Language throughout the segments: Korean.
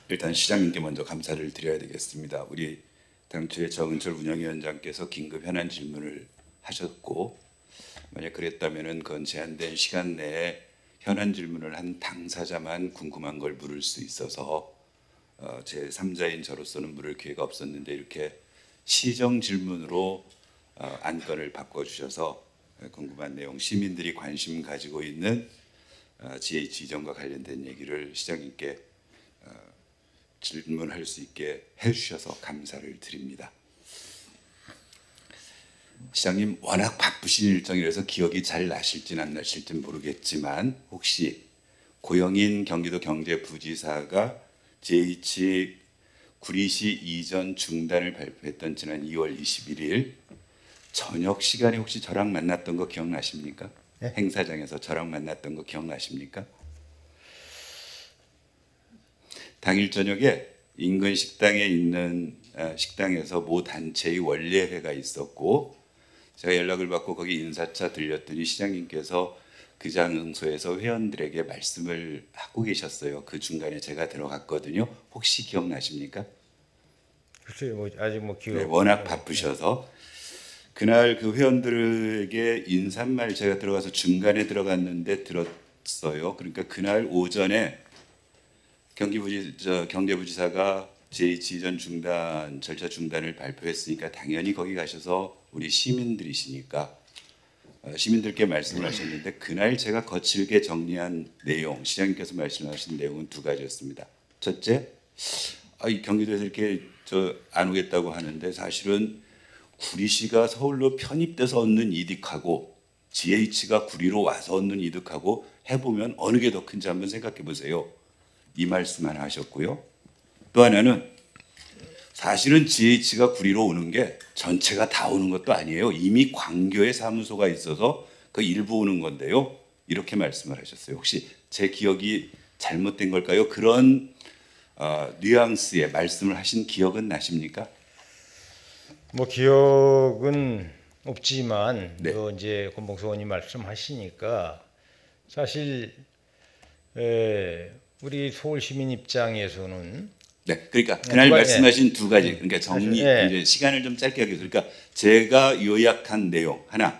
일단 시장님께 먼저 감사를 드려야 되겠습니다. 우리 당초에 정은철 운영위원장께서 긴급 현안 질문을 하셨고, 만약 그랬다면은 그건 제한된 시간 내에 현안 질문을 한 당사자만 궁금한 걸 물을 수 있어서 제 3자인 저로서는 물을 기회가 없었는데, 이렇게 시정 질문으로 안건을 바꿔주셔서 궁금한 내용, 시민들이 관심 가지고 있는 GH 이전과 관련된 얘기를 시장님께 질문할 수 있게 해주셔서 감사를 드립니다. 시장님 워낙 바쁘신 일정이라서 기억이 잘 나실진 안 나실진 모르겠지만, 혹시 고영인 경기도 경제부지사가 GH 구리시 이전 중단을 발표했던 지난 2월 21일 저녁 시간에 혹시 저랑 만났던 거 기억나십니까? 네? 행사장에서 저랑 만났던 거 기억나십니까? 당일 저녁에 인근 식당에 있는 식당에서 모 단체의 원례회가 있었고, 제가 연락을 받고 거기 인사차 들렸더니 시장님께서 그 장소에서 회원들에게 말씀을 하고 계셨어요. 그 중간에 제가 들어갔거든요. 혹시 기억나십니까? 글쎄요, 뭐 아직 뭐 기억. 네, 워낙 바쁘셔서 그날 그 회원들에게 인사말 제가 들어가서 중간에 들어갔는데 들었어요. 그러니까 그날 오전에 경제부지사가 GH 이전 중단 절차 중단을 발표했으니까 당연히 거기 가셔서 우리 시민들이시니까 시민들께 말씀을 하셨는데, 그날 제가 거칠게 정리한 내용, 시장님께서 말씀하신 내용은 두 가지였습니다. 첫째, 이 경기도에서 이렇게 안 오겠다고 하는데 사실은 구리시가 서울로 편입돼서 얻는 이득하고 GH가 구리로 와서 얻는 이득하고 해보면 어느 게 더 큰지 한번 생각해 보세요. 이 말씀만 하셨고요. 또 하나는 사실은 GH가 구리로 오는 게 전체가 다 오는 것도 아니에요. 이미 광교에 사무소가 있어서 그 일부 오는 건데요. 이렇게 말씀을 하셨어요. 혹시 제 기억이 잘못된 걸까요? 그런 뉘앙스의 말씀을 하신 기억은 나십니까? 뭐 기억은 없지만 네. 이제 권봉수 의원님 말씀하시니까 사실 우리 서울 시민 입장에서는 네, 그러니까 그날 누가, 말씀하신 두 가지, 그러니까 정리, 예. 이제 시간을 좀 짧게 하겠습니다. 그러니까 제가 요약한 내용 하나,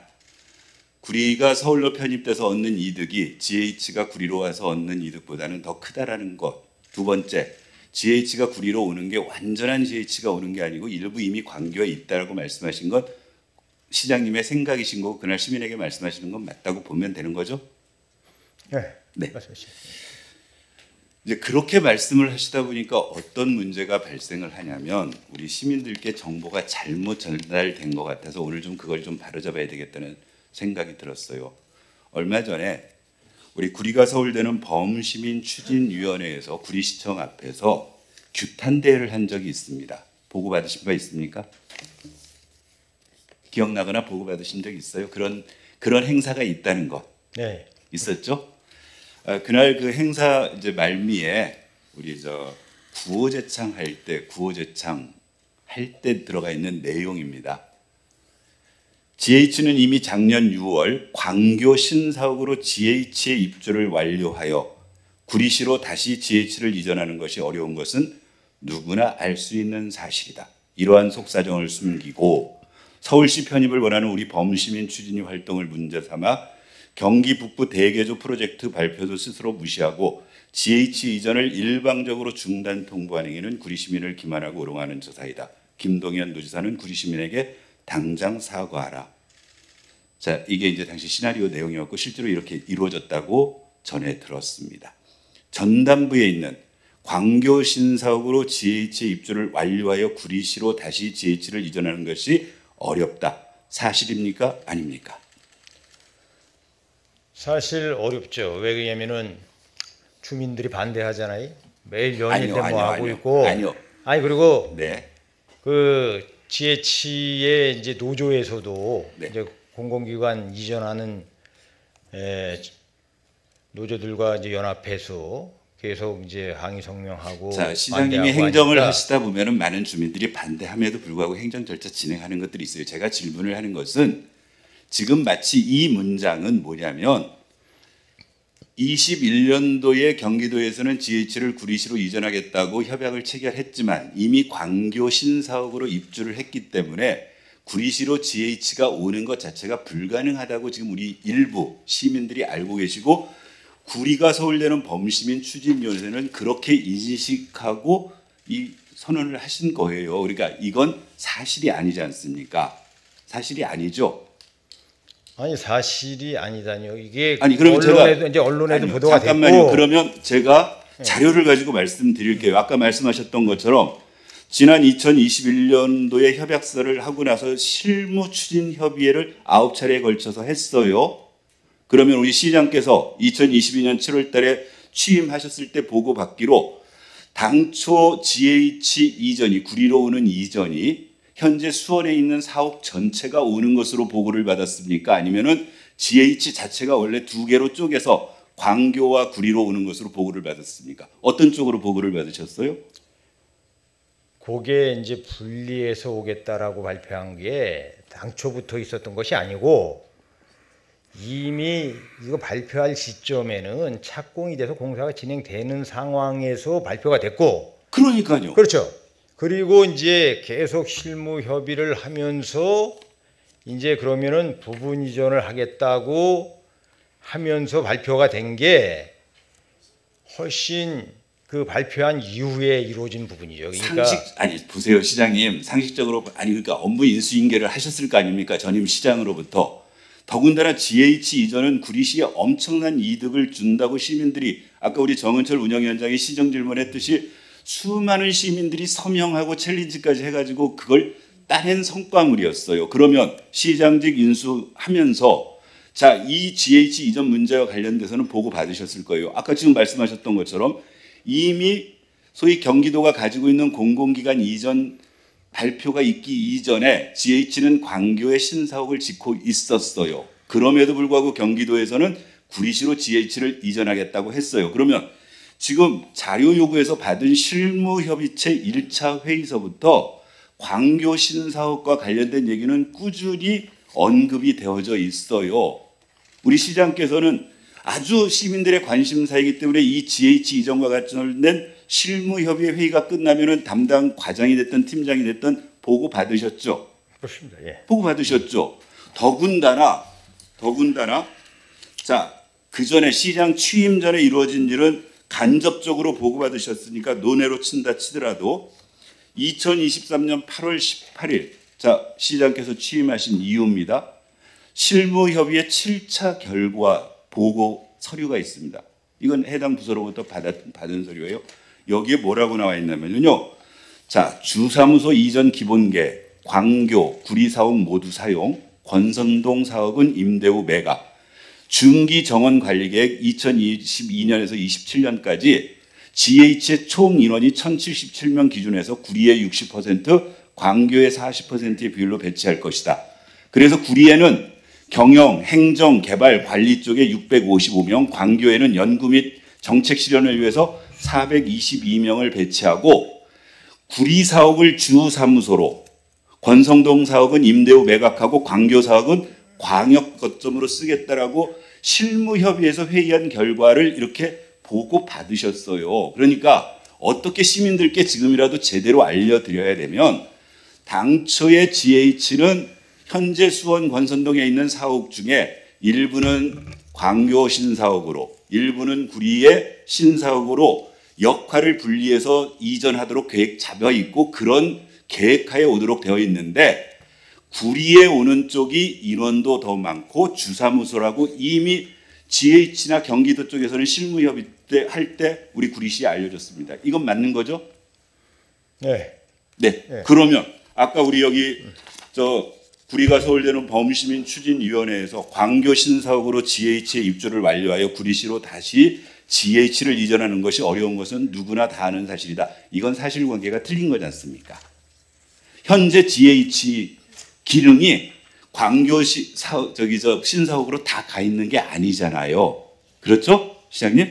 구리가 서울로 편입돼서 얻는 이득이 GH가 구리로 와서 얻는 이득보다는 더 크다라는 것. 두 번째, GH가 구리로 오는 게 완전한 GH가 오는 게 아니고 일부 이미 광교에 있다라고 말씀하신 것, 시장님의 생각이신 거고 그날 시민에게 말씀하시는 건 맞다고 보면 되는 거죠? 네. 말씀하시죠. 이제 그렇게 말씀을 하시다 보니까 어떤 문제가 발생을 하냐면, 우리 시민들께 정보가 잘못 전달된 것 같아서 오늘 좀 그걸 좀 바로잡아야 되겠다는 생각이 들었어요. 얼마 전에 우리 구리가 서울대는 범시민추진위원회에서 구리시청 앞에서 규탄 대회를 한 적이 있습니다. 보고받으신 바 있습니까? 기억나거나 보고받으신 적 있어요? 그런 행사가 있다는 것. 네. 있었죠? 그날 그 행사 이제 말미에 우리 구호제창 할 때 들어가 있는 내용입니다. GH는 이미 작년 6월 광교 신사옥으로 GH의 입주를 완료하여 구리시로 다시 GH를 이전하는 것이 어려운 것은 누구나 알 수 있는 사실이다. 이러한 속사정을 숨기고 서울시 편입을 원하는 우리 범시민 추진위 활동을 문제 삼아 경기 북부 대개조 프로젝트 발표도 스스로 무시하고 GH 이전을 일방적으로 중단 통보한 행위는 구리 시민을 기만하고 우롱하는 처사이다. 김동연 도지사는 구리 시민에게 당장 사과하라. 자, 이게 이제 당시 시나리오 내용이었고 실제로 이렇게 이루어졌다고 전해 들었습니다. 전담부에 있는 광교 신사옥으로 GH의 입주를 완료하여 구리시로 다시 GH를 이전하는 것이 어렵다. 사실입니까? 아닙니까? 사실 어렵죠. 왜 그러냐면은 주민들이 반대하잖아요. 매일 연일 데모하고 있고. 아니 그리고 네. 그 GH의 이제 노조에서도 네. 이제 공공기관 이전하는 노조들과 이제 연합해서 계속 이제 항의 성명하고. 자, 시장님이 행정을 하시다 보면은 많은 주민들이 반대함에도 불구하고 행정 절차 진행하는 것들이 있어요. 제가 질문을 하는 것은 지금 마치 이 문장은 뭐냐면 21년도에 경기도에서는 GH를 구리시로 이전하겠다고 협약을 체결했지만 이미 광교 신사옥으로 입주를 했기 때문에 구리시로 GH가 오는 것 자체가 불가능하다고 지금 우리 일부 시민들이 알고 계시고 구리가 서울대는 범시민 추진위원회는 그렇게 인식하고 이 선언을 하신 거예요. 그러니까 이건 사실이 아니지 않습니까? 사실이 아니죠. 아니 사실이 아니다니요. 이게 아니 그러면 언론에도 이제 언론에도 아니요, 보도가 잠깐만요. 됐고. 그러면 제가 자료를 가지고 말씀드릴게요. 아까 말씀하셨던 것처럼 지난 2021년도에 협약서를 하고 나서 실무 추진 협의회를 9차례에 걸쳐서 했어요. 그러면 우리 시장께서 2022년 7월 달에 취임하셨을 때 보고받기로 당초 GH 이전이 구리로 오는 이전이 현재 수원에 있는 사옥 전체가 오는 것으로 보고를 받았습니까? 아니면은 GH 자체가 원래 두 개로 쪼개서 광교와 구리로 오는 것으로 보고를 받았습니까? 어떤 쪽으로 보고를 받으셨어요? 그게 이제 분리해서 오겠다라고 발표한 게 당초부터 있었던 것이 아니고 이미 이거 발표할 시점에는 착공이 돼서 공사가 진행되는 상황에서 발표가 됐고. 그러니까요. 그렇죠. 그리고 이제 계속 실무 협의를 하면서 이제 그러면은 부분 이전을 하겠다고 하면서 발표가 된 게 훨씬 그 발표한 이후에 이루어진 부분이죠. 그러니까 아니 보세요 시장님 상식적으로 아니 그러니까 업무 인수인계를 하셨을 거 아닙니까 전임 시장으로부터. 더군다나 GH 이전은 구리시에 엄청난 이득을 준다고 시민들이 아까 우리 정은철 운영위원장이 시정 질문했듯이 수많은 시민들이 서명하고 챌린지까지 해가지고 그걸 따낸 성과물이었어요. 그러면 시장직 인수하면서 자, 이 GH 이전 문제와 관련돼서는 보고 받으셨을 거예요. 아까 지금 말씀하셨던 것처럼 이미 소위 경기도가 가지고 있는 공공기관 이전 발표가 있기 이전에 GH는 광교에 신사옥을 짓고 있었어요. 그럼에도 불구하고 경기도에서는 구리시로 GH를 이전하겠다고 했어요. 그러면 지금 자료 요구에서 받은 실무협의체 1차 회의서부터 광교 신사옥과 관련된 얘기는 꾸준히 언급이 되어져 있어요. 우리 시장께서는 아주 시민들의 관심사이기 때문에 이 GH 이전과 관련된 실무협의 회의가 끝나면은 담당 과장이 됐든 팀장이 됐든 보고 받으셨죠. 그렇습니다. 예. 보고 받으셨죠. 더군다나 자, 그 전에 시장 취임 전에 이루어진 일은 간접적으로 보고 받으셨으니까 논외로 친다 치더라도 2023년 8월 18일 자, 시장께서 취임하신 이유입니다. 실무협의회 7차 결과 보고 서류가 있습니다. 이건 해당 부서로부터 받은 서류예요. 여기에 뭐라고 나와 있냐면요. 자, 주사무소 이전 기본계, 광교, 구리사옥 모두 사용, 권선동 사옥은 임대 후 매각, 중기 정원 관리 계획 2022년에서 27년까지 GH의 총 인원이 1077명 기준에서 구리의 60%, 광교의 40%의 비율로 배치할 것이다. 그래서 구리에는 경영, 행정, 개발, 관리 쪽에 655명, 광교에는 연구 및 정책 실현을 위해서 422명을 배치하고 구리 사옥을 주 사무소로, 권성동 사옥은 임대 후 매각하고 광교 사옥은 광역 거점으로 쓰겠다라고 실무협의회에서 회의한 결과를 이렇게 보고 받으셨어요. 그러니까 어떻게 시민들께 지금이라도 제대로 알려드려야 되면 당초에 GH는 현재 수원 권선동에 있는 사옥 중에 일부는 광교 신사옥으로 일부는 구리의 신사옥으로 역할을 분리해서 이전하도록 계획 잡혀 있고 그런 계획하에 오도록 되어 있는데 구리에 오는 쪽이 인원도 더 많고 주사무소라고 이미 GH나 경기도 쪽에서는 실무협의 때 할 때 우리 구리시에 알려줬습니다. 이건 맞는 거죠? 네. 네. 네. 그러면 아까 우리 여기 구리가 서울대는 범시민 추진위원회에서 광교 신사옥으로 GH의 입주를 완료하여 구리시로 다시 GH를 이전하는 것이 어려운 것은 누구나 다 아는 사실이다. 이건 사실관계가 틀린 거지 않습니까? 현재 GH 기능이 광교 신사옥으로 다 가 있는 게 아니잖아요. 그렇죠, 시장님?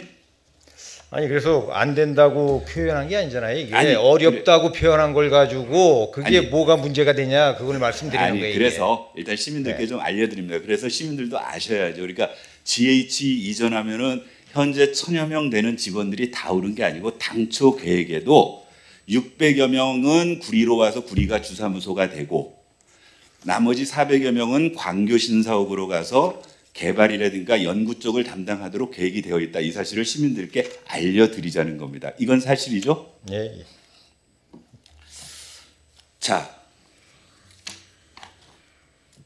아니 그래서 안 된다고 표현한 게 아니잖아요. 이게 아니, 어렵다고 표현한 걸 가지고 그게 아니, 뭐가 문제가 되냐 그걸 말씀드리는 거예요. 그래서 일단 시민들께 좀 알려드립니다. 그래서 시민들도 아셔야죠. 그러니까 GH 이전하면은 현재 1000여 명 되는 직원들이 다 오른 게 아니고 당초 계획에도 600여 명은 구리로 와서 구리가 주사무소가 되고 나머지 400여 명은 광교 신사옥으로 가서 개발이라든가 연구 쪽을 담당하도록 계획이 되어 있다. 이 사실을 시민들께 알려드리자는 겁니다. 이건 사실이죠? 예, 예. 자,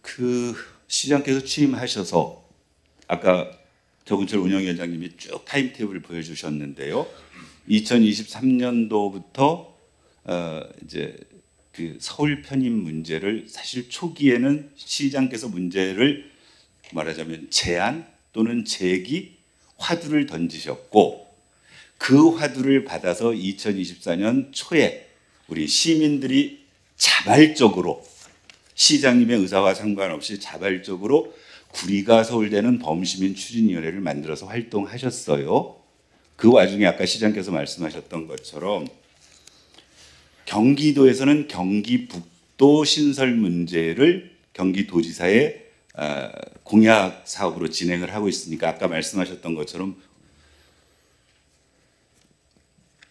그 시장께서 취임하셔서 아까 정은철 운영위원장님이 쭉 타임테이블을 보여주셨는데요. 2023년도부터 이제 그 서울 편입 문제를 사실 초기에는 시장께서 문제를 말하자면 제안 또는 제기 화두를 던지셨고 그 화두를 받아서 2024년 초에 우리 시민들이 자발적으로 시장님의 의사와 상관없이 자발적으로 구리가 서울대는 범시민 추진위원회를 만들어서 활동하셨어요. 그 와중에 아까 시장께서 말씀하셨던 것처럼 경기도에서는 경기 북도 신설 문제를 경기도지사의 공약 사업으로 진행을 하고 있으니까 아까 말씀하셨던 것처럼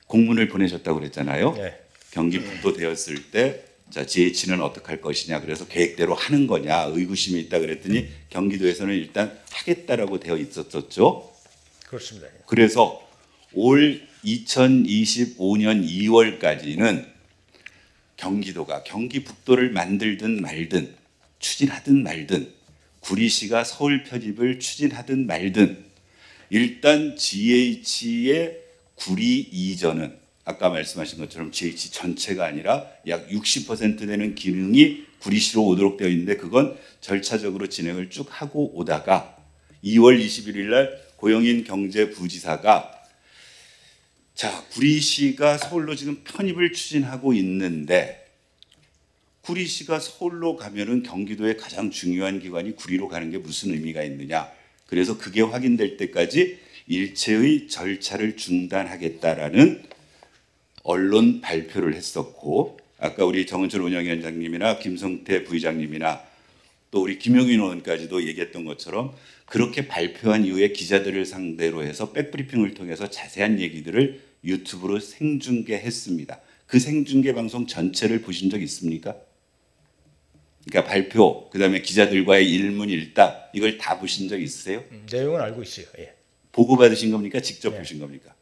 공문을 보내셨다고 그랬잖아요. 네. 경기 북도 되었을 때 자, GH는 어떻게 할 것이냐. 그래서 계획대로 하는 거냐. 의구심이 있다 그랬더니 경기도에서는 일단 하겠다라고 되어 있었죠. 그렇습니다. 그래서 올 2025년 2월까지는 경기도가 경기 북도를 만들든 말든 추진하든 말든 구리시가 서울 편입을 추진하든 말든 일단 GH의 구리 이전은 아까 말씀하신 것처럼 GH 전체가 아니라 약 60% 되는 기능이 구리시로 오도록 되어 있는데 그건 절차적으로 진행을 쭉 하고 오다가 2월 21일 날 고영인 경제부지사가 자, 구리시가 서울로 지금 편입을 추진하고 있는데 구리시가 서울로 가면은 경기도의 가장 중요한 기관이 구리로 가는 게 무슨 의미가 있느냐. 그래서 그게 확인될 때까지 일체의 절차를 중단하겠다라는 언론 발표를 했었고 아까 우리 정은철 운영위원장님이나 김성태 부의장님이나 또 우리 김용인 의원까지도 얘기했던 것처럼 그렇게 발표한 이후에 기자들을 상대로 해서 백브리핑을 통해서 자세한 얘기들을 유튜브로 생중계했습니다. 그 생중계 방송 전체를 보신 적 있습니까? 그러니까 발표, 그다음에 기자들과의 일문일답 이걸 다 보신 적 있으세요? 내용은 알고 있어요. 예. 보고 받으신 겁니까? 직접 예. 보신 겁니까?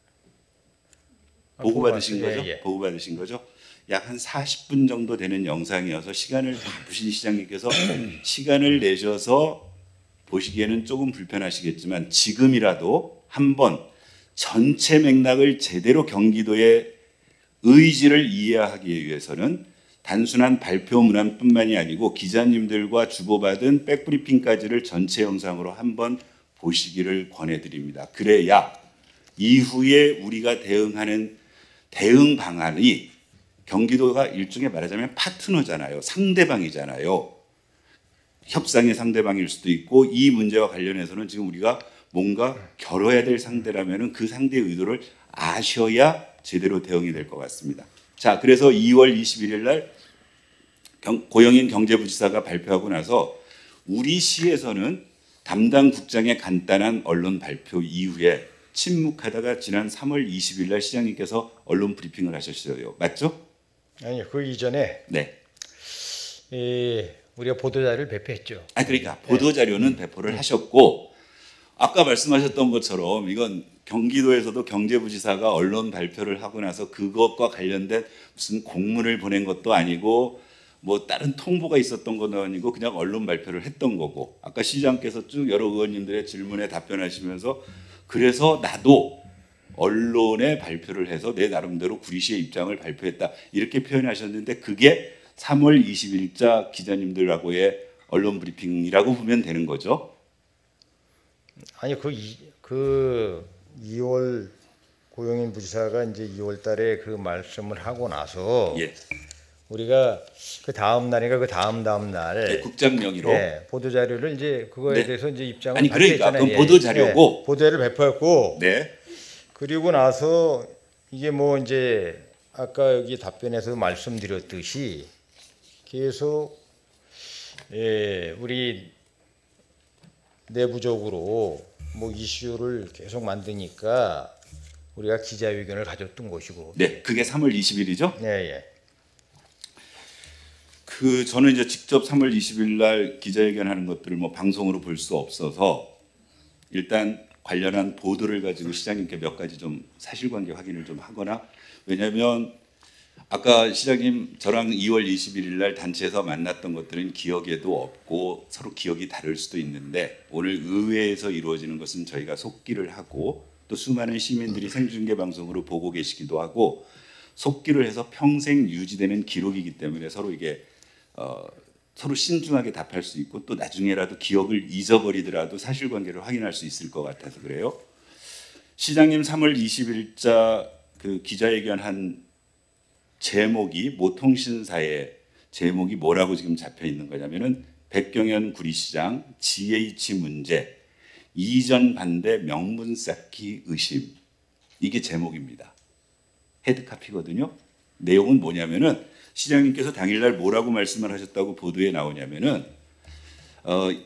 아, 보고 받으신 봤어요. 거죠? 예, 예. 보고 받으신 거죠? 약 한 40분 정도 되는 영상이어서 시간을 바쁘신 시장님께서 시간을 내셔서 보시기에는 조금 불편하시겠지만 지금이라도 한번 전체 맥락을 제대로 경기도의 의지를 이해하기 위해서는 단순한 발표 문안뿐만이 아니고 기자님들과 주고받은 백브리핑까지를 전체 영상으로 한번 보시기를 권해드립니다. 그래야 이후에 우리가 대응하는 대응 방안이 경기도가 일종의 말하자면 파트너잖아요. 상대방이잖아요. 협상의 상대방일 수도 있고 이 문제와 관련해서는 지금 우리가 뭔가 겨뤄야 될 상대라면은 그 상대의 의도를 아셔야 제대로 대응이 될 것 같습니다. 자, 그래서 2월 21일 날 고영인 경제부지사가 발표하고 나서 우리 시에서는 담당 국장의 간단한 언론 발표 이후에 침묵하다가 지난 3월 20일 날 시장님께서 언론 브리핑을 하셨어요. 맞죠? 아니요. 그 이전에 네. 우리가 보도자료를 배포했죠. 아, 그러니까 보도 자료는 배포를 하셨고 아까 말씀하셨던 것처럼 이건 경기도에서도 경제부지사가 언론 발표를 하고 나서 그것과 관련된 무슨 공문을 보낸 것도 아니고 뭐 다른 통보가 있었던 것도 아니고 그냥 언론 발표를 했던 거고 아까 시장께서 쭉 여러 의원님들의 질문에 답변하시면서 그래서 나도 언론에 발표를 해서 내 나름대로 구리시의 입장을 발표했다 이렇게 표현하셨는데 그게 3월 20일자 기자님들하고의 언론 브리핑이라고 보면 되는 거죠. 아니 그 2월 고영인 부지사가 이제 2월달에 그 말씀을 하고 나서 예. 우리가 그 다음 날인가 그 다음 날 네, 국장 명의로. 예, 보도 자료를 이제 그거에 네. 대해서 이제 입장을 아니, 그러니까 발표했잖아요. 그건 보도 자료고. 예, 보도를 배포했고 네. 그리고 나서 이게 뭐 이제 아까 여기 답변에서 말씀드렸듯이 계속 우리 내부적으로 뭐 이슈를 계속 만드니까 우리가 기자회견을 가졌던 것이고. 네, 그게 3월 20일이죠. 예, 예. 그 저는 이제 직접 3월 20일 날 기자회견하는 것들을 뭐 방송으로 볼 수 없어서 일단 관련한 보도를 가지고 시장님께 몇 가지 좀 사실관계 확인을 좀 하거나, 왜냐하면 아까 시장님 저랑 2월 21일 날 단체에서 만났던 것들은 기억에도 없고 서로 기억이 다를 수도 있는데, 오늘 의회에서 이루어지는 것은 저희가 속기를 하고 또 수많은 시민들이 생중계 방송으로 보고 계시기도 하고 속기를 해서 평생 유지되는 기록이기 때문에 서로 이게 서로 신중하게 답할 수 있고 또 나중에라도 기억을 잊어버리더라도 사실관계를 확인할 수 있을 것 같아서 그래요. 시장님 3월 20일자 그 기자회견한 제목이 모통신사의 제목이 뭐라고 지금 잡혀 있는 거냐면은 백경현 구리시장 GH 문제 이전 반대 명분 쌓기 의심, 이게 제목입니다. 헤드카피거든요. 내용은 뭐냐면은 시장님께서 당일날 뭐라고 말씀을 하셨다고 보도에 나오냐면은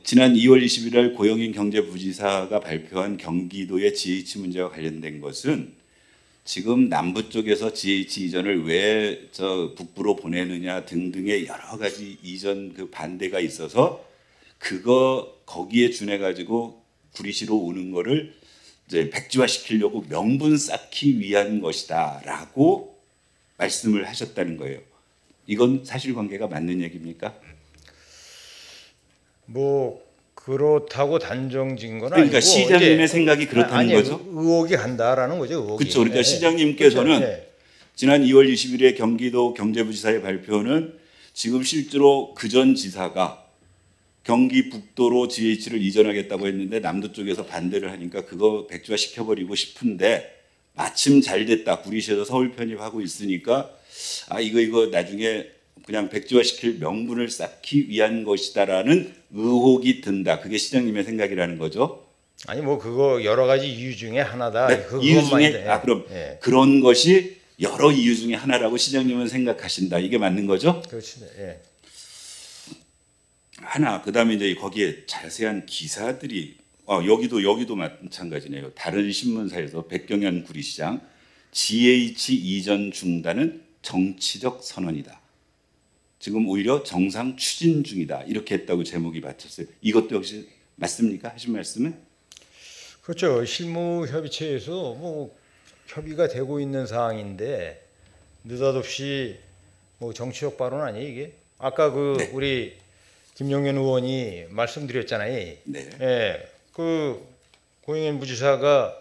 지난 2월 20일 날 고영인 경제부지사가 발표한 경기도의 GH 문제와 관련된 것은 지금 남부 쪽에서 GH 이전을 왜 저 북부로 보내느냐 등등의 여러 가지 이전 그 반대가 있어서 그거 거기에 준해 가지고 구리시로 오는 거를 이제 백지화시키려고 명분 쌓기 위한 것이다라고 말씀을 하셨다는 거예요. 이건 사실관계가 맞는 얘기입니까? 뭐 그렇다고 단정진 건 그러니까 아니고 시장님의 생각이 그렇다는 아니, 거죠? 의혹이 간다라는 거죠. 의혹이. 그렇죠. 그러니까 예, 시장님께서는 그렇죠. 예. 지난 2월 20일에 경기도 경제부지사의 발표는 지금 실제로 그전 지사가 경기 북도로 GH를 이전하겠다고 했는데 남도 쪽에서 반대를 하니까 그거 백지화 시켜버리고 싶은데 마침 잘 됐다. 구리시에서 서울 편입하고 있으니까 이거 나중에 그냥 백지화 시킬 명분을 쌓기 위한 것이다라는 의혹이 든다. 그게 시장님의 생각이라는 거죠. 아니 뭐 그거 여러 가지 이유 중에 하나다. 네, 이유 중에 그럼 그런 것이 여러 이유 중에 하나라고 시장님은 생각하신다. 이게 맞는 거죠? 그렇죠. 예. 하나, 그다음에 이제 거기에 자세한 기사들이 여기도 마찬가지네요. 다른 신문사에서 백경현 구리시장 GH 이전 중단은 정치적 선언이다. 지금 오히려 정상 추진 중이다. 이렇게 했다고 제목이 받쳤어요. 이것도 역시 맞습니까? 하신 말씀은? 그렇죠. 실무협의체에서 뭐 협의가 되고 있는 사항인데 느닷없이 뭐 정치적 발언 아니에요 이게? 아까 네. 우리 김용현 의원이 말씀드렸잖아요. 네. 예, 그 고영현 부지사가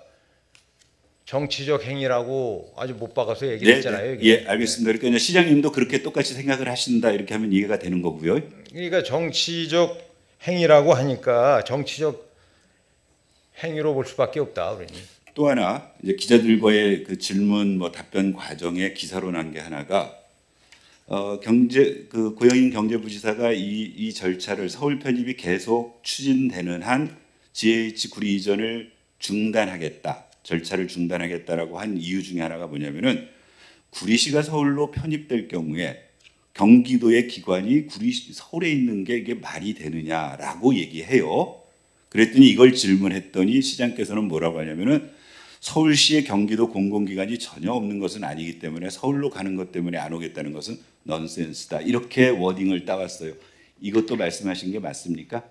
정치적 행위라고 아주 못 박아서 얘기했잖아요. 네. 예, 알겠습니다. 그러니까 이제 시장님도 그렇게 똑같이 생각을 하신다 이렇게 하면 이해가 되는 거고요. 그러니까 정치적 행위라고 하니까 정치적 행위로 볼 수밖에 없다. 그러니. 또 하나 이제 기자들과의 그 질문 답변 과정에 기사로 난 게 하나가 고영인 경제부지사가 이 절차를 서울 편입이 계속 추진되는 한 GH 구리 이전을 중단하겠다. 절차를 중단하겠다라고 한 이유 중에 하나가 뭐냐면은 구리시가 서울로 편입될 경우에 경기도의 기관이 서울에 있는 게 이게 말이 되느냐라고 얘기해요. 그랬더니 이걸 질문했더니 시장께서는 뭐라고 하냐면은 서울시의 경기도 공공기관이 전혀 없는 것은 아니기 때문에 서울로 가는 것 때문에 안 오겠다는 것은 넌센스다. 이렇게 워딩을 따왔어요. 이것도 말씀하신 게 맞습니까?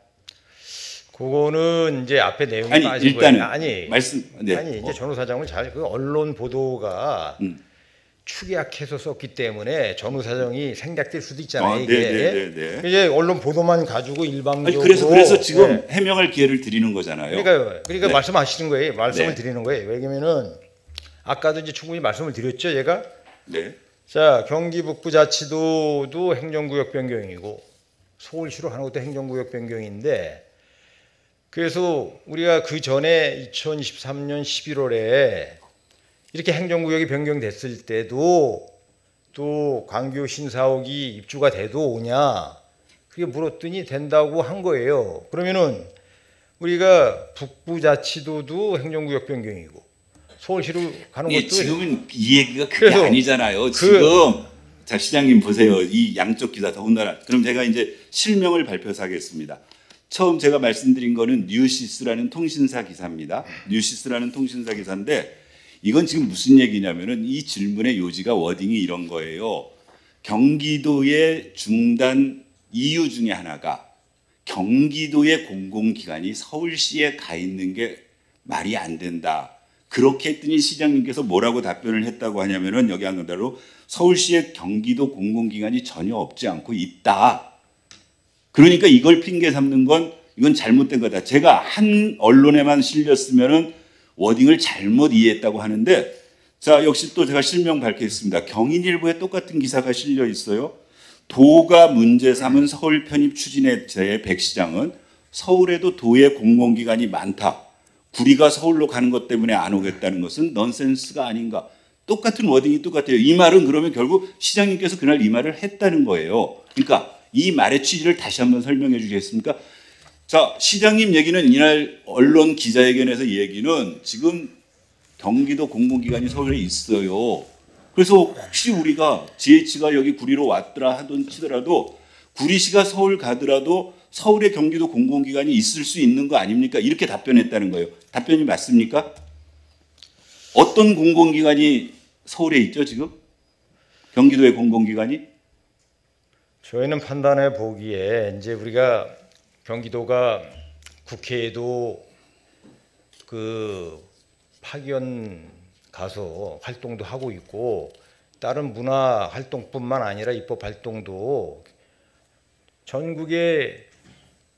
그거는 이제 앞에 내용이 아니 빠진 일단은 거예요. 아니 말씀 네. 아니 이제 전후 사장은 그 언론 보도가 축약해서 썼기 때문에 전후 사정이 생략될 수도 있잖아요. 이게 네. 이제 언론 보도만 가지고 일방적으로. 그래서 지금 해명할 기회를 드리는 거잖아요. 그러니까 네. 말씀하시는 거예요. 말씀을 네. 드리는 거예요. 왜냐면은 아까도 이제 충분히 말씀을 드렸죠, 제가. 네. 자, 경기 북부자치도도 행정구역 변경이고 서울시로 하는 것도 행정구역 변경인데. 그래서 우리가 그 전에 2023년 11월에 이렇게 행정구역이 변경됐을 때도 또 광교 신사옥이 입주가 돼도 오냐 그게 물었더니 된다고 한 거예요. 그러면은 우리가 북부자치도도 행정구역 변경이고 서울시로 가는 것도 지금은 이 얘기가 그게 아니잖아요. 지금 자 시장님 보세요. 이 양쪽 기사 더군다나 그럼 제가 이제 실명을 발표해서 하겠습니다. 처음 제가 말씀드린 거는 뉴시스라는 통신사 기사입니다. 뉴시스라는 통신사 기사인데 이건 지금 무슨 얘기냐면은 이 질문의 요지가 워딩이 이런 거예요. 경기도의 중단 이유 중에 하나가 경기도의 공공기관이 서울시에 가 있는 게 말이 안 된다. 그렇게 했더니 시장님께서 뭐라고 답변을 했다고 하냐면은 여기 한 대로 서울시에 경기도 공공기관이 전혀 없지 않고 있다. 그러니까 이걸 핑계 삼는 건 이건 잘못된 거다. 제가 한 언론에만 실렸으면은 워딩을 잘못 이해했다고 하는데 자 역시 또 제가 실명 밝히겠습니다. 경인일보에 똑같은 기사가 실려 있어요. 도가 문제 삼은 서울 편입 추진에 대해 백 시장은 서울에도 도의 공공기관이 많다. 구리가 서울로 가는 것 때문에 안 오겠다는 것은 넌센스가 아닌가. 똑같은 워딩이 똑같아요. 이 말은 그러면 결국 시장님께서 그날 이 말을 했다는 거예요. 그러니까 이 말의 취지를 다시 한번 설명해 주시겠습니까? 자, 시장님 얘기는 이날 언론 기자회견에서 얘기는 지금 경기도 공공기관이 서울에 있어요. 그래서 혹시 우리가 GH가 여기 구리로 왔더라 하던 치더라도 구리시가 서울 가더라도 서울에 경기도 공공기관이 있을 수 있는 거 아닙니까? 이렇게 답변했다는 거예요. 답변이 맞습니까? 어떤 공공기관이 서울에 있죠 지금? 경기도의 공공기관이? 저희는 판단해 보기에 이제 우리가 경기도가 국회에도 그 파견 가서 활동도 하고 있고 다른 문화 활동뿐만 아니라 입법 활동도 전국의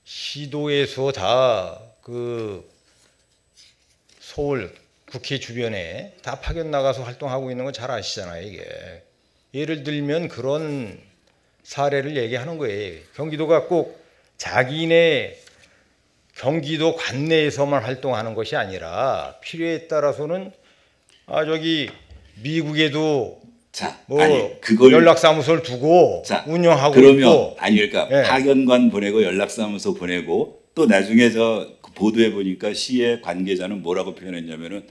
시도에서 다 그 서울 국회 주변에 다 파견 나가서 활동하고 있는 거 잘 아시잖아요. 이게 예를 들면 그런 사례를 얘기하는 거예요. 경기도가 꼭 자기네 경기도 관내에서만 활동하는 것이 아니라 필요에 따라서는 저기 미국에도 자, 뭐 아니 그걸 연락사무소를 두고 자, 운영하고 그러면 있고 아니 그러니까 예. 파견관 보내고 연락사무소 보내고 또 나중에 저 보도해 보니까 시의 관계자는 뭐라고 표현했냐면은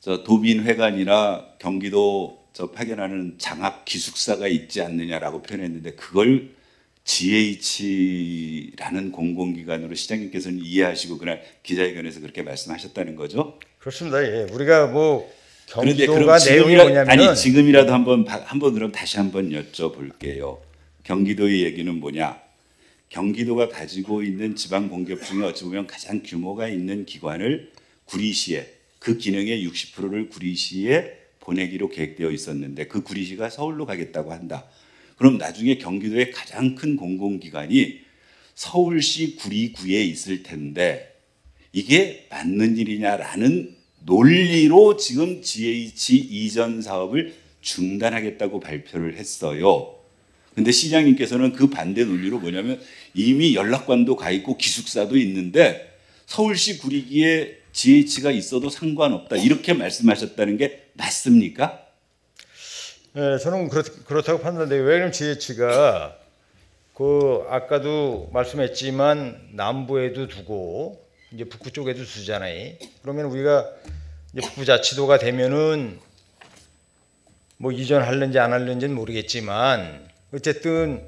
저 도민회관이나 경기도 저 파견하는 장학 기숙사가 있지 않느냐라고 표현했는데 그걸 GH라는 공공기관으로 시장님께서는 이해하시고 그날 기자회견에서 그렇게 말씀하셨다는 거죠? 그렇습니다. 예. 우리가 뭐 그런데 경기도가 그럼 내용이 뭐냐면은 아니 지금이라도 한번 그럼 다시 한번 여쭤볼게요. 경기도의 얘기는 뭐냐? 경기도가 가지고 있는 지방 공기업 중에 어찌 보면 가장 규모가 있는 기관을 구리시에 그 기능의 60%를 구리시에 보내기로 계획되어 있었는데 그 구리시가 서울로 가겠다고 한다. 그럼 나중에 경기도의 가장 큰 공공기관이 서울시 구리구에 있을 텐데 이게 맞는 일이냐라는 논리로 지금 GH 이전 사업을 중단하겠다고 발표를 했어요. 근데 시장님께서는 그 반대 논리로 뭐냐면 이미 연락관도 가 있고 기숙사도 있는데 서울시 구리기에 GH가 있어도 상관없다. 이렇게 말씀하셨다는 게 맞습니까? 네, 저는 그렇다고 판단돼요. 왜냐하면 GH가 그 아까도 말씀했지만 남부에도 두고 이제 북부 쪽에도 두잖아요. 그러면 우리가 이제 북부자치도가 되면은 뭐 이전할는지 안 할는지는 모르겠지만 어쨌든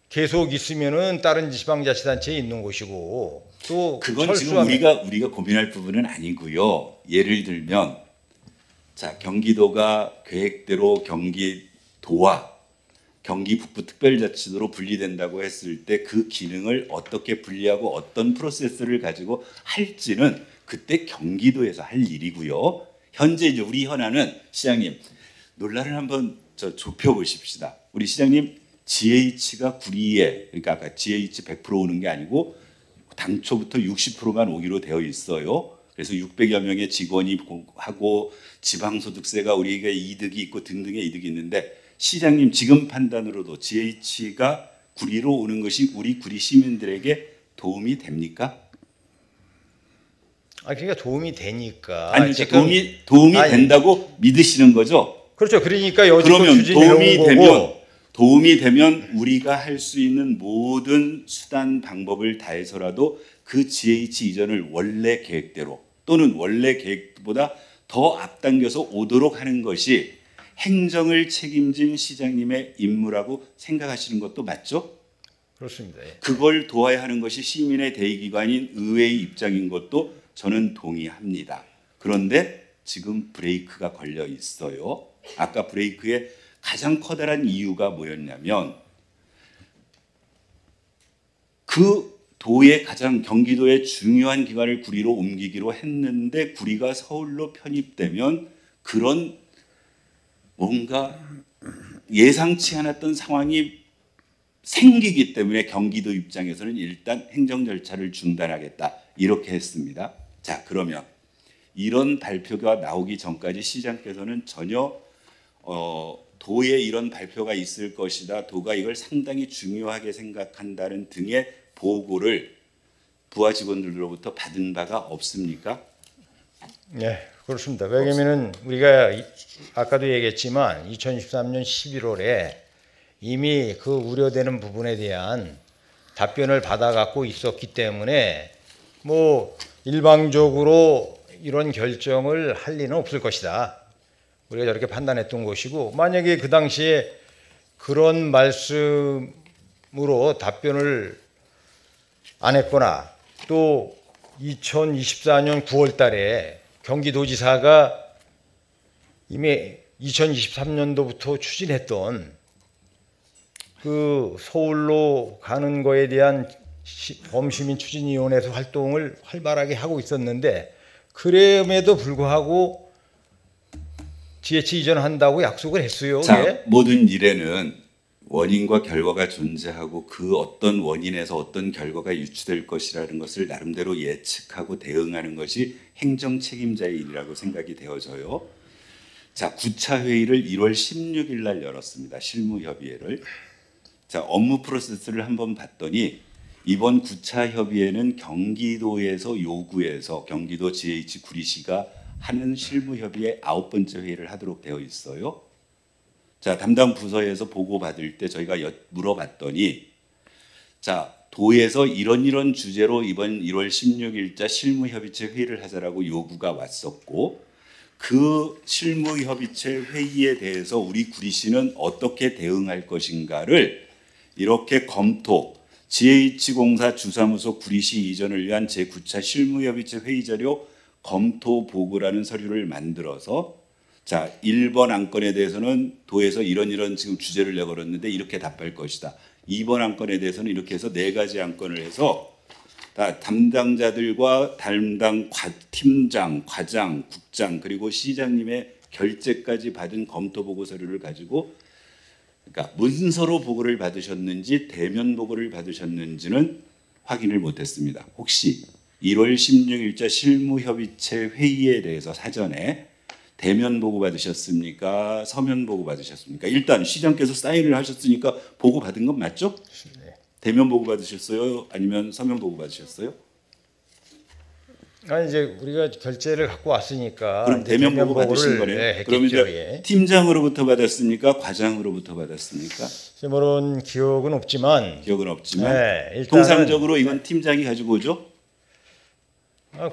계속 있으면은 다른 지방자치단체에 있는 곳이고 또 그건 지금 우리가 고민할 부분은 아니고요. 예를 들면 자 경기도가 계획대로 경기도와 경기 북부특별자치도로 분리된다고 했을 때 그 기능을 어떻게 분리하고 어떤 프로세스를 가지고 할지는 그때 경기도에서 할 일이고요. 현재 이제 우리 현안은 시장님 논란을 한번 좁혀 보십시다. 우리 시장님 GH가 구리에 그러니까 아까 GH 100% 오는 게 아니고 당초부터 60%만 오기로 되어 있어요. 그래서 600여 명의 직원이 하고 지방소득세가 우리에게 이득이 있고 등등의 이득이 있는데 시장님 지금 판단으로도 GH가 구리로 오는 것이 우리 구리 시민들에게 도움이 됩니까? 그러니까 도움이 되니까 아니 도움이 된다고 믿으시는 거죠? 그렇죠. 그러니까 여지껏 그러면 추진해온 거고 도움이 되면 우리가 할 수 있는 모든 수단 방법을 다해서라도 그 GH 이전을 원래 계획대로 또는 원래 계획보다 더 앞당겨서 오도록 하는 것이 행정을 책임진 시장님의 임무라고 생각하시는 것도 맞죠? 그렇습니다. 예. 그걸 도와야 하는 것이 시민의 대의기관인 의회의 입장인 것도 저는 동의합니다. 그런데 지금 브레이크가 걸려 있어요. 아까 브레이크의 가장 커다란 이유가 뭐였냐면 그 도의 가장 경기도의 중요한 기관을 구리로 옮기기로 했는데 구리가 서울로 편입되면 그런 뭔가 예상치 않았던 상황이 생기기 때문에 경기도 입장에서는 일단 행정 절차를 중단하겠다 이렇게 했습니다. 자, 그러면 이런 발표가 나오기 전까지 시장께서는 전혀 도에 이런 발표가 있을 것이다, 도가 이걸 상당히 중요하게 생각한다는 등의 보고를 부하 직원들로부터 받은 바가 없습니까? 네, 그렇습니다. 왜냐면은 우리가 아까도 얘기했지만 2013년 11월에 이미 그 우려되는 부분에 대한 답변을 받아갖고 있었기 때문에 뭐 일방적으로 이런 결정을 할 리는 없을 것이다. 우리가 저렇게 판단했던 것이고, 만약에 그 당시에 그런 말씀으로 답변을 안 했거나 또 2024년 9월 달에 경기도지사가 이미 2023년도부터 추진했던 그 서울로 가는 거에 대한 범시민 추진위원회에서 활동을 활발하게 하고 있었는데, 그럼에도 불구하고 GH 이전한다고 약속을 했어요. 자, 예? 모든 일에는 원인과 결과가 존재하고 그 어떤 원인에서 어떤 결과가 유추될 것이라는 것을 나름대로 예측하고 대응하는 것이 행정 책임자의 일이라고 생각이 되어져요. 자, 9차 회의를 1월 16일 날 열었습니다. 실무협의회를. 자, 업무 프로세스를 한번 봤더니 이번 9차 협의회는 경기도에서 요구해서 경기도 GH 구리시가 하는 실무협의회 9번째 회의를 하도록 되어 있어요. 자, 담당 부서에서 보고 받을 때 저희가 물어봤더니, 자, 도에서 이런 주제로 이번 1월 16일자 실무협의체 회의를 하자라고 요구가 왔었고, 그 실무협의체 회의에 대해서 우리 구리시는 어떻게 대응할 것인가를 이렇게 검토, GH공사 주사무소 구리시 이전을 위한 제9차 실무협의체 회의 자료 검토 보고라는 서류를 만들어서, 자, 1번 안건에 대해서는 도에서 이런 지금 주제를 내걸었는데 이렇게 답할 것이다. 2번 안건에 대해서는 이렇게 해서 4가지 안건을 해서 다 담당자들과 담당 팀장, 과장, 국장 그리고 시장님의 결재까지 받은 검토 보고 서류를 가지고, 그러니까 문서로 보고를 받으셨는지 대면 보고를 받으셨는지는 확인을 못했습니다. 혹시 1월 16일자 실무협의체 회의에 대해서 사전에 대면 보고 받으셨습니까? 서면 보고 받으셨습니까? 일단 시장께서 사인을 하셨으니까 보고 받은 건 맞죠? 네. 대면 보고 받으셨어요? 아니면 서면 보고 받으셨어요? 아니, 이제 우리가 결제를 갖고 왔으니까 그럼 대면 보고 받으신 보고를, 거네요. 네, 그러면 했겠죠. 이제 예. 팀장으로부터 받았습니까? 과장으로부터 받았습니까? 그런 기억은 없지만, 기억은 없지만 네, 일단은 통상적으로 이건 팀장이 가지고 오죠.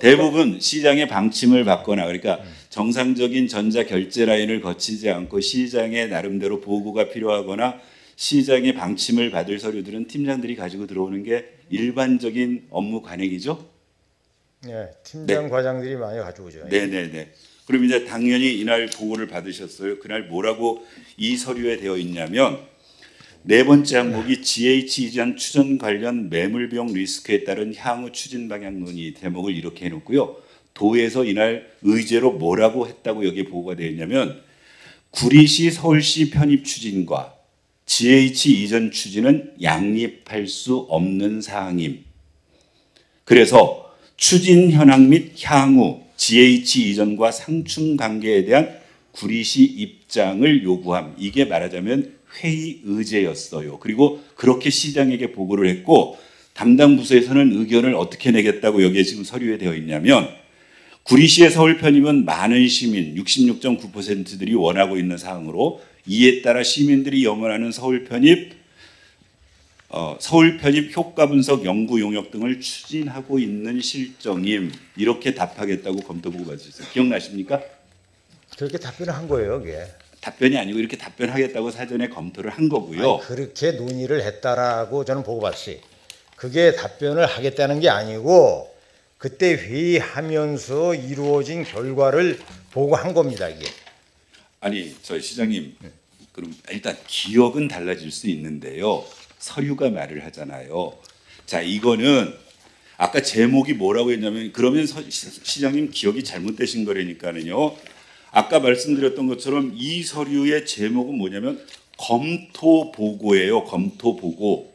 대부분 시장의 방침을 받거나, 그러니까 정상적인 전자 결제 라인을 거치지 않고 시장의 나름대로 보고가 필요하거나 시장의 방침을 받을 서류들은 팀장들이 가지고 들어오는 게 일반적인 업무 관행이죠. 네, 팀장 네. 과장들이 많이 가져오죠. 네네네. 그럼 이제 당연히 이날 보고를 받으셨어요. 그날 뭐라고 이 서류에 되어 있냐면, 4번째 항목이 GH 이전 추진 관련 매물 비용 리스크에 따른 향후 추진 방향 논의, 대목을 이렇게 해놓고요. 도에서 이날 의제로 뭐라고 했다고 여기에 보고가 되어 있냐면, 구리시 서울시 편입 추진과 GH 이전 추진은 양립할 수 없는 사항임. 그래서 추진 현황 및 향후 GH 이전과 상충 관계에 대한 구리시 입장을 요구함. 이게 말하자면 회의 의제였어요. 그리고 그렇게 시장에게 보고를 했고, 담당 부서에서는 의견을 어떻게 내겠다고 여기에 지금 서류에 되어 있냐면, 구리시의 서울 편입은 많은 시민 66.9%들이 원하고 있는 사항으로, 이에 따라 시민들이 염원하는 서울 편입 효과 분석 연구 용역 등을 추진하고 있는 실정임. 이렇게 답하겠다고 검토 보고 받으셨어요. 기억나십니까? 그렇게 답변을 한 거예요, 그게. 답변이 아니고 이렇게 답변하겠다고 사전에 검토를 한 거고요. 아니, 그렇게 논의를 했다라고 저는 보고 봤어요. 그게 답변을 하겠다는 게 아니고 그때 회의하면서 이루어진 결과를 보고 한 겁니다. 이게. 아니, 저 시장님, 그럼 일단 기억은 달라질 수 있는데요. 서류가 말을 하잖아요. 자, 이거는 아까 제목이 뭐라고 했냐면 그러면 시장님 기억이 잘못되신 거라니까는요. 아까 말씀드렸던 것처럼 이 서류의 제목은 뭐냐면 검토 보고예요. 검토 보고.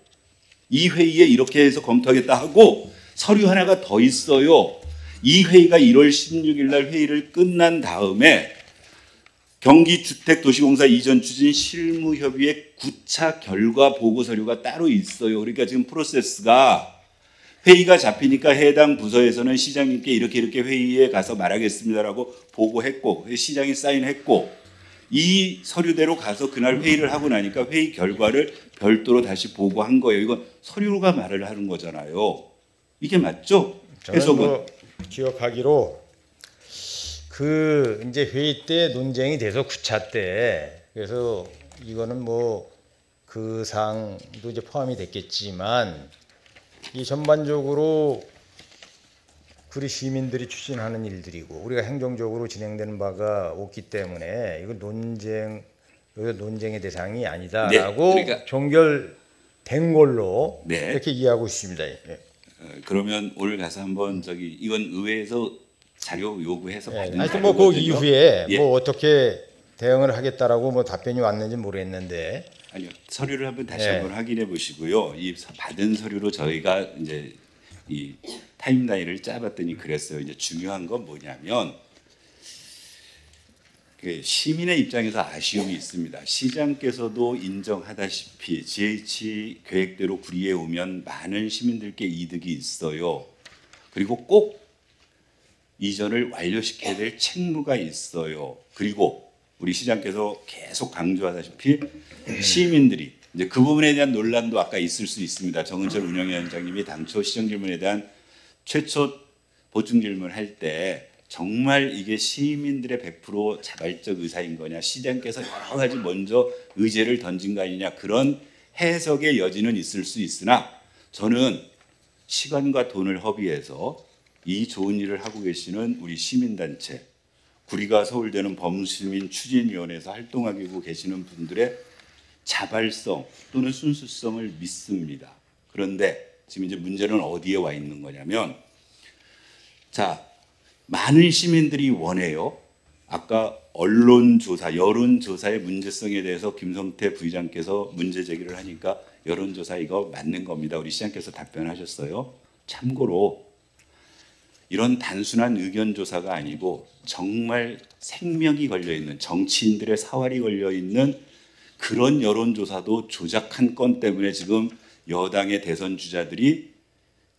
이 회의에 이렇게 해서 검토하겠다 하고 서류 하나가 더 있어요. 이 회의가 1월 16일 날 회의를 끝난 다음에 경기주택도시공사 이전 추진 실무협의회 9차 결과 보고 서류가 따로 있어요. 그러니까 지금 프로세스가 회의가 잡히니까 해당 부서에서는 시장님께 이렇게 회의에 가서 말하겠습니다라고 보고했고 시장이 사인했고 이 서류대로 가서 그날 회의를 하고 나니까 회의 결과를 별도로 다시 보고한 거예요. 이건 서류가 말을 하는 거잖아요. 이게 맞죠? 저는 해석은. 뭐 기억하기로 그 이제 회의 때 논쟁이 돼서 9차 때 그래서 이거는 뭐 그 사항도 이제 포함이 됐겠지만 이 전반적으로 우리 시민들이 추진하는 일들이고 우리가 행정적으로 진행되는 바가 없기 때문에 이건 논쟁의 대상이 아니다라고 네, 그러니까 종결된 걸로 네. 이렇게 이해하고 있습니다. 예. 그러면 오늘 가서 한번 이건 의회에서 자료 요구해서 받은 하여튼 뭐 그 자료거든요. 이후에 예. 뭐 어떻게 대응을 하겠다라고 뭐 답변이 왔는지 모르겠는데 아니요, 서류를 한번 다시 예. 한번 확인해 보시고요. 이 받은 서류로 저희가 이제 이 타임라인을 짜봤더니 그랬어요. 이제 중요한 건 뭐냐면 그 시민의 입장에서 아쉬움이 있습니다. 시장께서도 인정하다시피 GH 계획대로 구리에 오면 많은 시민들께 이득이 있어요. 그리고 꼭 이전을 완료시켜야 될 책무가 있어요. 그리고 우리 시장께서 계속 강조하다시피 시민들이 이제 그 부분에 대한 논란도 아까 있을 수 있습니다. 정은철 운영위원장님이 당초 시정 질문에 대한 최초 보충 질문할 때 정말 이게 시민들의 100% 자발적 의사인 거냐, 시장께서 여러 가지 먼저 의제를 던진 거 아니냐, 그런 해석의 여지는 있을 수 있으나 저는 시간과 돈을 허비해서 이 좋은 일을 하고 계시는 우리 시민단체, 구리가 서울대는 범시민 추진위원회에서 활동하고 계시는 분들의 자발성 또는 순수성을 믿습니다. 그런데 지금 이제 문제는 어디에 와 있는 거냐면, 자, 많은 시민들이 원해요. 아까 언론조사, 여론조사의 문제성에 대해서 김성태 부의장께서 문제 제기를 하니까 여론조사 이거 맞는 겁니다. 우리 시장께서 답변하셨어요. 참고로 이런 단순한 의견조사가 아니고 정말 생명이 걸려있는 정치인들의 사활이 걸려있는 그런 여론조사도 조작한 건 때문에 지금 여당의 대선 주자들이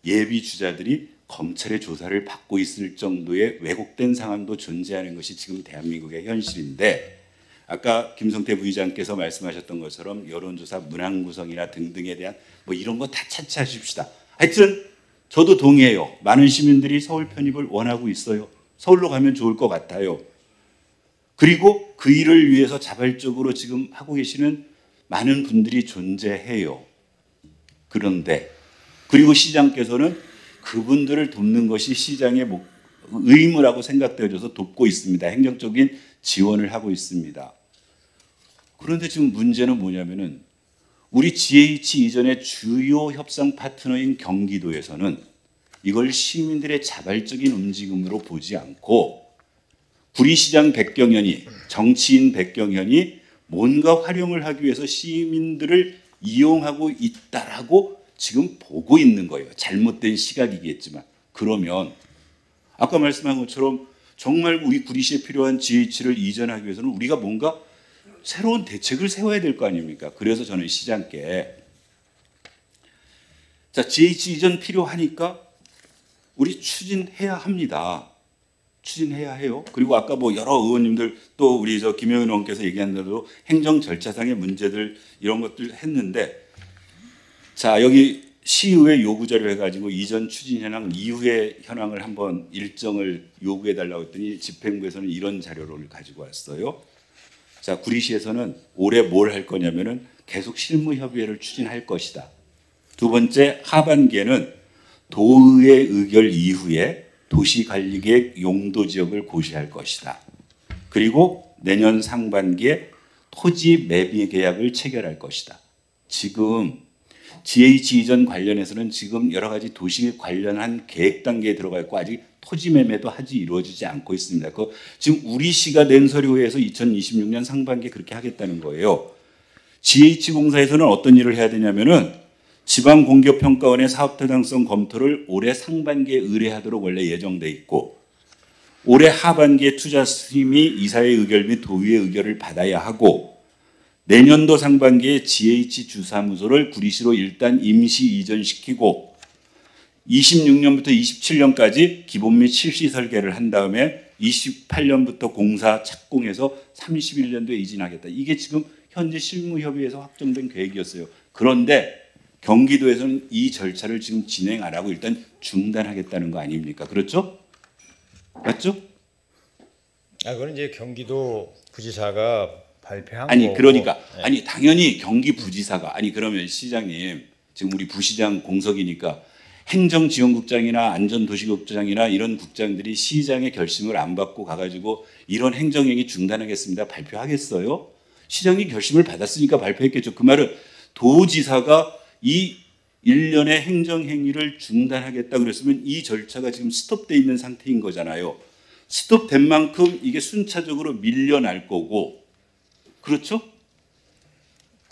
예비 주자들이 검찰의 조사를 받고 있을 정도의 왜곡된 상황도 존재하는 것이 지금 대한민국의 현실인데 아까 김성태 부의장께서 말씀하셨던 것처럼 여론조사 문항 구성이나 등등에 대한 뭐 이런 거 다 차치하십시다. 하여튼 저도 동의해요. 많은 시민들이 서울 편입을 원하고 있어요. 서울로 가면 좋을 것 같아요. 그리고 그 일을 위해서 자발적으로 지금 하고 계시는 많은 분들이 존재해요. 그런데 그리고 시장께서는 그분들을 돕는 것이 시장의 의무라고 생각되어져서 돕고 있습니다. 행정적인 지원을 하고 있습니다. 그런데 지금 문제는 뭐냐면은 우리 GH 이전의 주요 협상 파트너인 경기도에서는 이걸 시민들의 자발적인 움직임으로 보지 않고 구리시장 백경현이 정치인 백경현이 뭔가 활용을 하기 위해서 시민들을 이용하고 있다라고 지금 보고 있는 거예요. 잘못된 시각이겠지만. 그러면 아까 말씀한 것처럼 정말 우리 구리시에 필요한 GH를 이전하기 위해서는 우리가 뭔가 새로운 대책을 세워야 될 거 아닙니까? 그래서 저는 시장께 자, GH 이전 필요하니까 우리 추진해야 합니다. 추진해야 해요. 그리고 아까 뭐 여러 의원님들 또 우리 저 김영윤 의원께서 얘기한 대로 행정 절차상의 문제들 이런 것들 했는데 자, 여기 시의회 요구자료 해가지고 이전 추진 현황 이후의 현황을 한번 일정을 요구해 달라고 했더니 집행부에서는 이런 자료를 가지고 왔어요. 자, 구리시에서는 올해 뭘 할 거냐면은 계속 실무 협의회를 추진할 것이다. 두 번째, 하반기에는 도의회 의결 이후에 도시관리계획 용도 지역을 고시할 것이다. 그리고 내년 상반기에 토지 매매 계약을 체결할 것이다. 지금 GH 이전 관련해서는 지금 여러 가지 도시 관련한 계획 단계에 들어가 있고 아직 토지 매매도 이루어지지 않고 있습니다. 지금 우리 시가 낸 서류에서 2026년 상반기에 그렇게 하겠다는 거예요. GH공사에서는 어떤 일을 해야 되냐면은 지방공급평가원의 사업타당성 검토를 올해 상반기에 의뢰하도록 원래 예정돼 있고 올해 하반기에 투자 수임이 이사회 의결 및 도의회 의결을 받아야 하고 내년도 상반기에 GH 주사무소를 구리시로 일단 임시 이전시키고 26년부터 27년까지 기본 및 실시 설계를 한 다음에 28년부터 공사 착공해서 31년도에 이진하겠다. 이게 지금 현재 실무협의회에서 확정된 계획이었어요. 그런데 경기도에서는 이 절차를 지금 진행 안 하고 일단 중단하겠다는 거 아닙니까? 그렇죠? 맞죠? 그건 이제 경기도 부지사가 발표한 아니 거고. 그러니까 네. 아니 당연히 경기부지사가 아니 그러면 시장님 지금 우리 부시장 공석이니까 행정지원국장이나 안전도시국장이나 이런 국장들이 시장의 결심을 안 받고 가가지고 이런 행정행위 중단하겠습니다 발표하겠어요? 시장이 결심을 받았으니까 발표했겠죠. 그 말은 도지사가 이 일련의 행정행위를 중단하겠다 그랬으면 이 절차가 지금 스톱돼 있는 상태인 거잖아요. 스톱된 만큼 이게 순차적으로 밀려날 거고 그렇죠?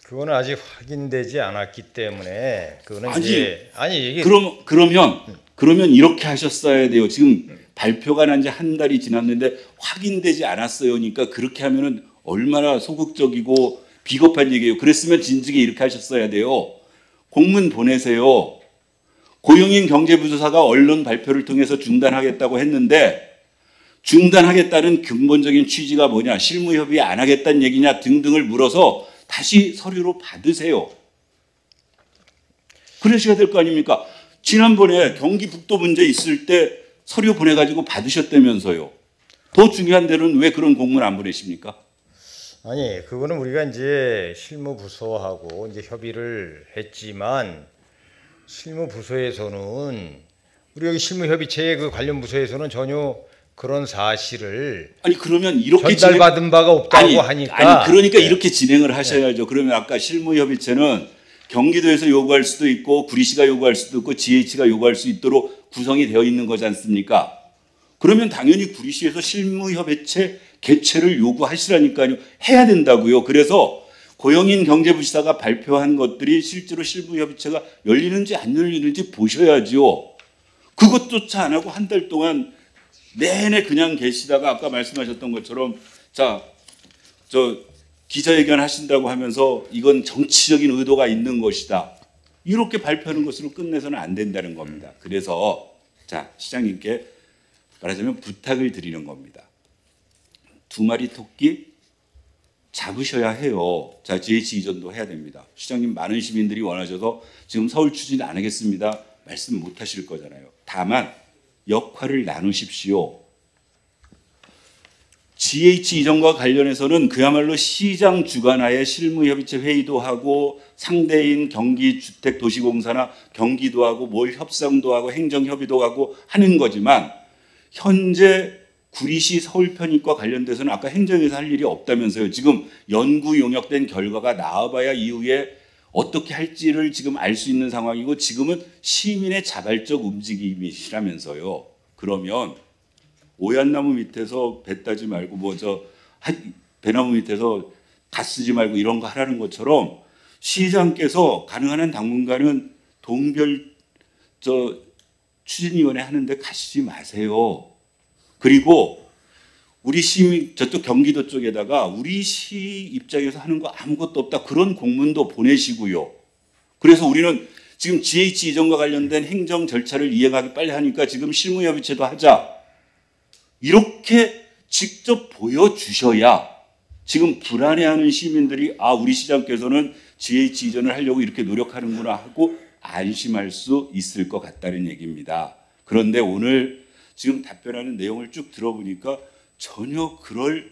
그거는 아직 확인되지 않았기 때문에 그거는 아니, 이제 이게 그러면 이렇게 하셨어야 돼요. 지금 발표가 난 지 한 달이 지났는데 확인되지 않았어요. 그러니까 그렇게 하면은 얼마나 소극적이고 비겁한 얘기예요. 그랬으면 진즉에 이렇게 하셨어야 돼요. 공문 보내세요. 고용인 경제부지사가 언론 발표를 통해서 중단하겠다고 했는데 중단하겠다는 근본적인 취지가 뭐냐, 실무협의 안 하겠다는 얘기냐 등등을 물어서 다시 서류로 받으세요. 그러셔야 될 거 아닙니까? 지난번에 경기북도 문제 있을 때 서류 보내가지고 받으셨다면서요. 더 중요한 데는 왜 그런 공문 안 보내십니까? 아니 그거는 우리가 이제 실무부서하고 이제 협의를 했지만 실무부서에서는 우리 여기 실무협의체의 그 관련 부서에서는 전혀 그런 사실을 아니 그러면 이렇게 전달받은 바가 없다고 하니까 그러니까 이렇게 진행을 하셔야죠. 그러면 아까 실무협의체는 경기도에서 요구할 수도 있고 구리시가 요구할 수도 있고 GH가 요구할 수 있도록 구성이 되어 있는 거지 않습니까? 그러면 당연히 구리시에서 실무협의체 개최를 요구하시라니까요. 해야 된다고요. 그래서 고영인 경제부지사가 발표한 것들이 실제로 실무협의체가 열리는지 안 열리는지 보셔야죠. 그것조차 안 하고 한 달 동안 내내 그냥 계시다가 아까 말씀하셨던 것처럼 기자회견 하신다고 하면서 이건 정치적인 의도가 있는 것이다. 이렇게 발표하는 것으로 끝내서는 안 된다는 겁니다. 그래서 시장님께 말하자면 부탁을 드리는 겁니다. 두 마리 토끼 잡으셔야 해요. GH 이전도 해야 됩니다. 시장님 많은 시민들이 원하셔서 지금 서울 추진 안 하겠습니다. 말씀 못 하실 거잖아요. 다만 역할을 나누십시오. GH 이전과 관련해서는 그야말로 시장 주관하에 실무협의체 회의도 하고 상대인 경기주택도시공사나 경기도 하고 뭘 협상도 하고 행정협의도 하고 하는 거지만 현재 구리시 서울편입과 관련돼서는 아까 행정에서 할 일이 없다면서요. 지금 연구 용역된 결과가 나와봐야 이후에 어떻게 할지를 지금 알 수 있는 상황이고 지금은 시민의 자발적 움직임이시라면서요. 그러면 오얏나무 밑에서 배 따지 말고 배나무 밑에서 갓 쓰지 말고 이런 거 하라는 것처럼 시장께서 가능한 한 당분간은 동별 추진위원회 하는데 가시지 마세요. 그리고 우리 시민 저쪽 경기도 쪽에다가 우리 시 입장에서 하는 거 아무것도 없다 그런 공문도 보내시고요. 그래서 우리는 지금 GH 이전과 관련된 행정 절차를 이행하기 빨리 하니까 지금 실무협의체도 하자. 이렇게 직접 보여주셔야 지금 불안해하는 시민들이 우리 시장께서는 GH 이전을 하려고 이렇게 노력하는구나 하고 안심할 수 있을 것 같다는 얘기입니다. 그런데 오늘 지금 답변하는 내용을 쭉 들어보니까 전혀 그럴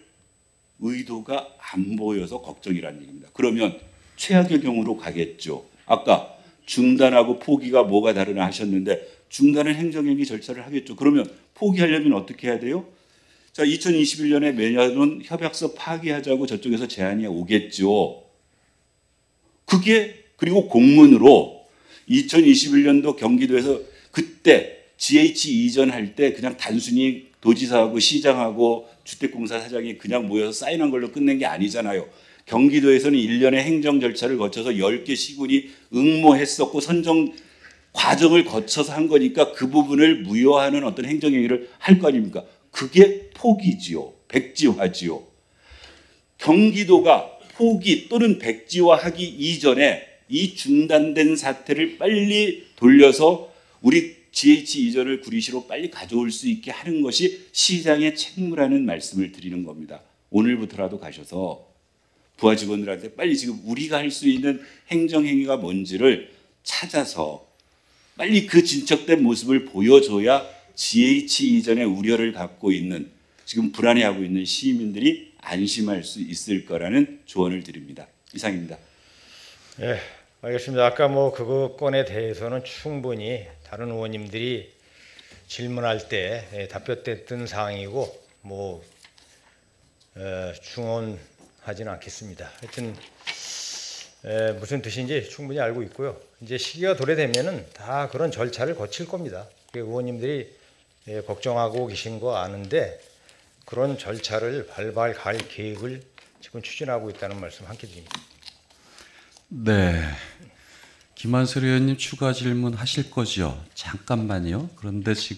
의도가 안 보여서 걱정이라는 얘기입니다. 그러면 최악의 경우로 가겠죠. 아까 중단하고 포기가 뭐가 다르나 하셨는데 중단은 행정행위 절차를 하겠죠. 그러면 포기하려면 어떻게 해야 돼요? 자, 2021년에 매년은 협약서 파기하자고 저쪽에서 제안이 오겠죠. 그게 그리고 공문으로 2021년도 경기도에서 그때 GH 이전할 때 그냥 단순히 도지사하고 시장하고 주택공사 사장이 그냥 모여서 사인한 걸로 끝낸 게 아니잖아요. 경기도에서는 1년의 행정 절차를 거쳐서 10개 시군이 응모했었고 선정 과정을 거쳐서 한 거니까 그 부분을 무효하는 어떤 행정행위를 할 거 아닙니까? 그게 포기지요. 백지화지요. 경기도가 포기 또는 백지화하기 이전에 이 중단된 사태를 빨리 돌려서 우리 GH 이전을 구리시로 빨리 가져올 수 있게 하는 것이 시장의 책무라는 말씀을 드리는 겁니다. 오늘부터라도 가셔서 부하 직원들한테 빨리 지금 우리가 할 수 있는 행정행위가 뭔지를 찾아서 빨리 그 진척된 모습을 보여줘야 GH 이전의 우려를 갖고 있는 지금 불안해하고 있는 시민들이 안심할 수 있을 거라는 조언을 드립니다. 이상입니다. 예, 알겠습니다. 아까 뭐 그거 건에 대해서는 충분히 다른 의원님들이 질문할 때 답변됐던 사항이고 뭐 중언하지는 않겠습니다. 하여튼 무슨 뜻인지 충분히 알고 있고요. 이제 시기가 도래되면은 다 그런 절차를 거칠 겁니다. 의원님들이 걱정하고 계신 거 아는데 그런 절차를 발발 갈 계획을 지금 추진하고 있다는 말씀 함께 드립니다. 네. 김한슬 의원님 추가 질문 하실 거죠? 잠깐만요. 그런데 지금